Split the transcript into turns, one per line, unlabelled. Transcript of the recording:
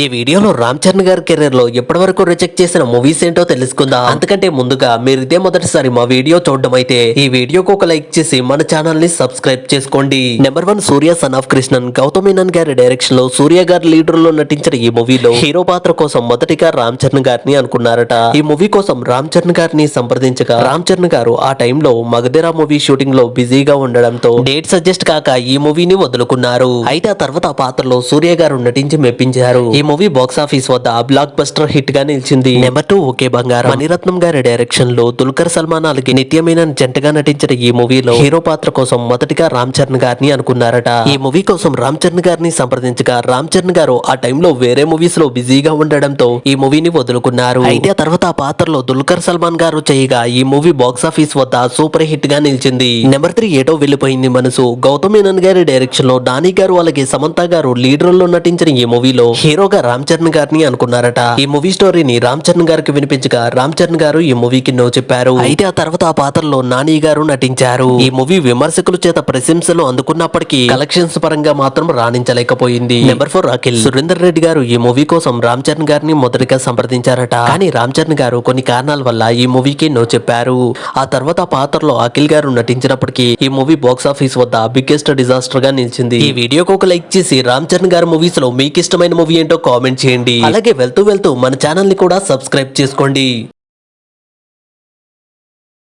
ఈ వీడియోలో రామ్ చరణ్ గారి కెరీర్ లో ఎప్పటి వరకు రిజెక్ట్ చేసిన మూవీస్ ఏంటో తెలుసుకుందాం. అంతకంటే ముందుగా మీరు ఇదే మొదటిసారి మా వీడియో చూడడం అయితే ఈ వీడియోకి ఒక లైక్ చేసి మన ఛానల్ ని సబ్స్క్రైబ్ చేసుకోండి. Number 1 Surya son of Krishnan Gautham Menon గారి డైరెక్షన్ లో సూర్య గారి లీడర్ లో నటించిన ఈ మూవీలో హీరో పాత్ర కోసం మొదటిగా రామ్ చరణ్ గారిని అనుకున్నారట. ఈ మూవీ కోసం రామ్ చరణ్ గారిని సంప్రదించగా రామ్ చరణ్ గారు ఆ టైంలో మగధీర మూవీ షూటింగ్ లో బిజీగా ఉండడంతో డేట్ సజెస్ట్ కాక ఈ మూవీని వదులుకున్నారు. అయితే ఆ తర్వాత ఆ పాత్రలో సూర్య గారు నటించి మెప్పించారు. ఈ మూవీ బాక్స్ ఆఫీస్ వద్ద బ్లాక్ బస్టర్ హిట్ గా నిలిచింది. నెంబర్ 2 ఓకే బంగారం మణిరత్నం గారి డైరెక్షన్ లో దుల్కర్ సల్మాన్ అలాగే నిత్య మీనన్ జంటగా నటించిన ఈ మూవీలో హీరో పాత్ర కోసం మొదటిగా రామ్ చరణ్ గారిని అనుకున్నారట. ఈ మూవీ కోసం రామ్ చరణ్ గారిని సంప్రదించగా రామ్ చరణ్ గారు ఆ టైంలో వేరే మూవీస్ లో బిజీగా ఉండడంతో ఈ మూవీని వదులుకున్నారు. అయితే ఆ తర్వాత ఆ పాత్రలో దుల్కర్ సల్మాన్ గారు చేయగా ఈ మూవీ బాక్స్ ఆఫీస్ వద్ద సూపర్ హిట్ గా నిలిచింది. నెంబర్ 3 ఏటో వెళ్ళిపోయింది మనసు గౌతమ్ మీనన్ గారి డైరెక్షన్ లో నాని గారు అలాగే సమంత గారు లీడర్ లో నటించిన ఈ మూవీలో హీరోగా రామ్ చరణ్ గారిని అనుకున్నారట. ఈ మూవీ స్టోరీని రామ్ చరణ్ గారికి వినిపించగా రామ్ చరణ్ గారు ఈ మూవీకి నో చెప్పారు. అయితే ఆ తర్వాత ఆ పాత్రలో నాని గారు నటించారు. ఈ మూవీ విమర్శకుల చేత ప్రశంసలు అందుకున్నప్పటికీ కలెక్షన్స్ పరంగా మాత్రం రాణించలేకపోయింది. నెంబర్ 4 అఖిల్ సురేందర్ రెడ్డి గారు ఈ మూవీ కోసం రామ్ చరణ్ గారిని మొదటిగా సంప్రదించారట. కానీ రామ్ చరణ్ గారు కొన్ని కారణాల వల్ల ఈ మూవీకి నో చెప్పారు. ఆ తర్వాత ఆ పాత్రలో అఖిల్ గారు నటించినప్పటికీ ఈ మూవీ బాక్స్ ఆఫీస్ వద్ద బిగ్గెస్ట్ డిజాస్టర్ గా నిలిచింది. ఈ వీడియోకి ఒక లైక్ చేసి రామ్ చరణ్ గారి మూవీస్ లో మీకు ఇష్టమైన మూవీ ఏంటో కామెంట్ చేయండి. అలాగే వెళ్తూ మన ఛానల్ ని కూడా సబ్స్క్రైబ్ చేసుకోండి.